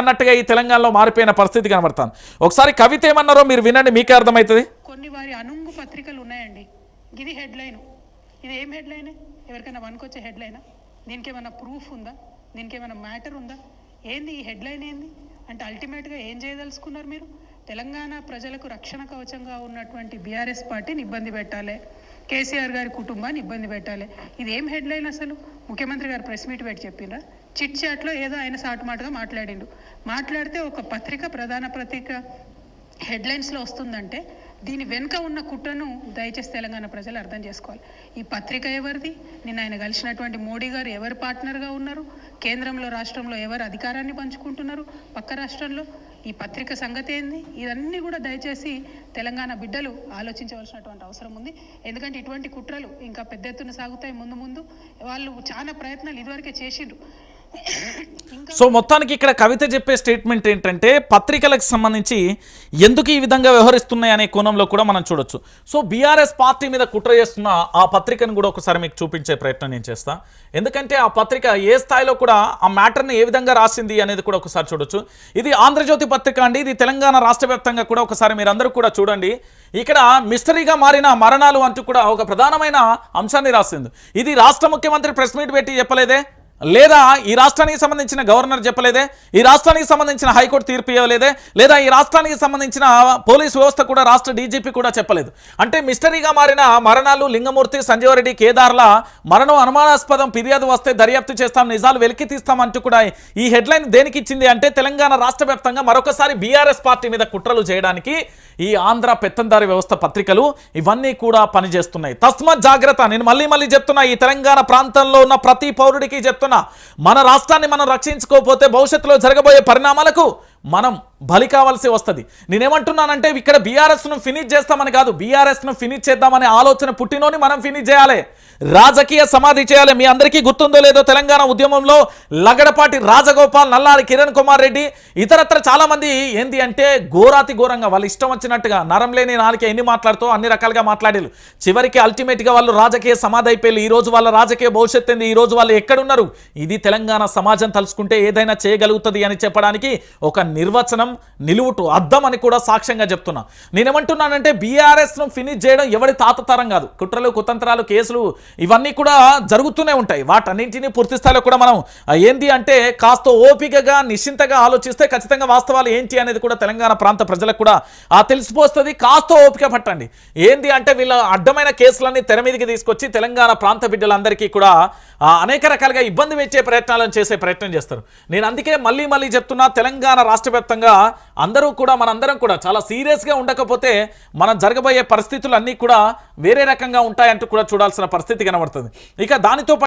అన్నట్టుగా ఈ తెలంగాణలో మారిపోయిన పరిస్థితి కనబడుతుంది. ఒకసారి కవిత ఏమన్నారో మీరు వినండి, మీకే అర్థమవుతుంది. కొన్ని వారి అనుంగు పత్రికలు ఉన్నాయండి. ఇది హెడ్లైన్. ఇది ఏం హెడ్లైన్? ఎవరికైనా వనుకొచ్చే హెడ్లైనా? దీనికి ఏమైనా ప్రూఫ్ ఉందా? దీనికి ఏమైనా మ్యాటర్ ఉందా? ఏంది ఈ హెడ్లైన్? ఏంది అంటే అల్టిమేట్గా ఏం చేయదలుచుకున్నారు మీరు? తెలంగాణ ప్రజలకు రక్షణ కవచంగా ఉన్నటువంటి బీఆర్ఎస్ పార్టీని ఇబ్బంది పెట్టాలి, కేసీఆర్ గారి కుటుంబాన్ని ఇబ్బంది పెట్టాలి. ఇది ఏం హెడ్లైన్ అసలు? ముఖ్యమంత్రి గారు ప్రెస్ మీట్ పెట్టి చెప్పిండ్రా? చిట్ చాట్లో ఏదో ఆయన సాటుమాటుగా మాట్లాడితే ఒక పత్రిక, ప్రధాన పత్రిక హెడ్లైన్స్లో వస్తుందంటే దీని వెనుక ఉన్న కుట్రను దయచేసి తెలంగాణ ప్రజలు అర్థం చేసుకోవాలి. ఈ పత్రిక ఎవరిది? నిన్న ఆయన కలిసినటువంటి మోడీ గారు ఎవరు పార్ట్నర్గా ఉన్నారు? కేంద్రంలో, రాష్ట్రంలో ఎవరు అధికారాన్ని పంచుకుంటున్నారు? పక్క రాష్ట్రంలో ఈ పత్రిక సంగతి ఏంది? ఇవన్నీ కూడా దయచేసి తెలంగాణ బిడ్డలు ఆలోచించవలసినటువంటి అవసరం ఉంది. ఎందుకంటే ఇటువంటి కుట్రలు ఇంకా పెద్ద ఎత్తున సాగుతాయి ముందు. వాళ్ళు చాలా ప్రయత్నాలు ఇదివరకే చేసిండ్రు. సో మొత్తానికి ఇక్కడ కవిత చెప్పే స్టేట్మెంట్ ఏంటంటే పత్రికలకు సంబంధించి ఎందుకు ఈ విధంగా వ్యవహరిస్తున్నాయి అనే కోణంలో కూడా మనం చూడొచ్చు. సో బీఆర్ఎస్ పార్టీ మీద కుట్ర చేస్తున్న ఆ పత్రికను కూడా ఒకసారి మీకు చూపించే ప్రయత్నం నేను చేస్తా. ఎందుకంటే ఆ పత్రిక ఏ స్థాయిలో కూడా ఆ మ్యాటర్ని ఏ విధంగా రాసింది అనేది కూడా ఒకసారి చూడొచ్చు. ఇది ఆంధ్రజ్యోతి పత్రిక అండి. ఇది తెలంగాణ రాష్ట్ర వ్యాప్తంగా కూడా ఒకసారి మీరు అందరూ కూడా చూడండి. ఇక్కడ మిస్టరీగా మారిన మరణాలు అంటూ కూడా ఒక ప్రధానమైన అంశాన్ని రాసింది. ఇది రాష్ట్ర ముఖ్యమంత్రి ప్రెస్ మీట్ పెట్టి చెప్పలేదే, లేదా ఈ రాష్ట్రానికి సంబంధించిన గవర్నర్ చెప్పలేదే, ఈ రాష్ట్రానికి సంబంధించిన హైకోర్టు తీర్పు ఇవ్వలేదే, లేదా ఈ రాష్ట్రానికి సంబంధించిన పోలీసు వ్యవస్థ కూడా, రాష్ట్ర డీజీపీ కూడా చెప్పలేదు. అంటే మిస్టరీగా మారిన మరణాలు, లింగమూర్తి, సంజీవరెడ్డి, కేదార్ల మరణం అనుమానాస్పదం, ఫిర్యాదు వస్తే దర్యాప్తు చేస్తాం, నిజాలు వెలికి తీస్తాం అంటూ కూడా ఈ హెడ్లైన్ దేనికి ఇచ్చింది అంటే తెలంగాణ రాష్ట్ర వ్యాప్తంగా మరొకసారి బీఆర్ఎస్ పార్టీ మీద కుట్రలు చేయడానికి ఈ ఆంధ్ర పెత్తందారి వ్యవస్థ పత్రికలు ఇవన్నీ కూడా పనిచేస్తున్నాయి. తస్మత్ జాగ్రత్త. నేను మళ్ళీ చెప్తున్నా, ఈ తెలంగాణ ప్రాంతంలో ఉన్న ప్రతి పౌరుడికి చెప్తున్నా, మన రాష్ట్రాన్ని మనం రక్షించుకోకపోతే భవిష్యత్తులో జరగబోయే పరిణామాలకు మనం బలి కావాల్సి వస్తుంది. నేనేమంటున్నానంటే ఇక్కడ బీఆర్ఎస్ను ఫినిష్ చేస్తామని కాదు, బీఆర్ఎస్ను ఫినిష్ చేద్దామనే ఆలోచన పుట్టినోని మనం ఫినిష్ చేయాలి, రాజకీయ సమాధి చేయాలి. మీ అందరికీ గుర్తుందో లేదో తెలంగాణ ఉద్యమంలో లగడపాటి రాజగోపాల్, నల్లారి కిరణ్ కుమార్ రెడ్డి, ఇతరత్ర చాలా మంది ఏంది అంటే ఘోరాతి ఘోరంగా వాళ్ళు ఇష్టం వచ్చినట్టుగా నరం లేని నాలుక ఎన్ని మాట్లాడుతూ అన్ని రకాలుగా మాట్లాడారు. చివరికి అల్టిమేట్గా వాళ్ళు రాజకీయ సమాధి అయిపోయి ఈ రోజు వాళ్ళ రాజకీయ భవిష్యత్తు ఏంది, ఈ రోజు వాళ్ళు ఎక్కడున్నారు, ఇది తెలంగాణ సమాజం తలుచుకుంటే ఏదైనా చేయగలుగుతుంది అని చెప్పడానికి ఒక నిర్వచనం, నిలువుటు, అద్దం అని కూడా సాక్ష్యంగా చెప్తున్నా. నేనేమంటున్నానంటే బీఆర్ఎస్ను ఫినిష్ చేయడం ఎవరి తాతతరం కాదు. కుట్రలు, కుతంత్రాలు, కేసులు ఇవన్నీ కూడా జరుగుతూనే ఉంటాయి. వాటన్నింటినీ పూర్తి స్థాయిలో కూడా మనం ఏంది అంటే కాస్త ఓపికగా, నిశ్చింతగా ఆలోచిస్తే ఖచ్చితంగా వాస్తవాలు ఏంటి అనేది కూడా తెలంగాణ ప్రాంత ప్రజలకు కూడా తెలిసిపోతుంది. కాస్త ఓపిక పట్టండి. ఏంది అంటే వీళ్ళ అడ్డమైన కేసులన్నీ తెర మీదకి తీసుకొచ్చి తెలంగాణ ప్రాంత బిడ్డలందరికీ కూడా అనేక రకాలుగా ఇబ్బంది పెట్టే ప్రయత్నాలను చేసే ప్రయత్నం చేస్తారు. నేను అందుకే మళ్ళీ చెప్తున్నా, తెలంగాణ రాష్ట్ర వ్యాప్తంగా మనందరం కూడా చాలా సీరియస్గా ఉండకపోతే మనం జరగబోయే పరిస్థితులు అన్నీ కూడా వేరే రకంగా ఉంటాయంటూ కూడా చూడాల్సిన పరిస్థితి కనబడుతుంది. ఇక దానితో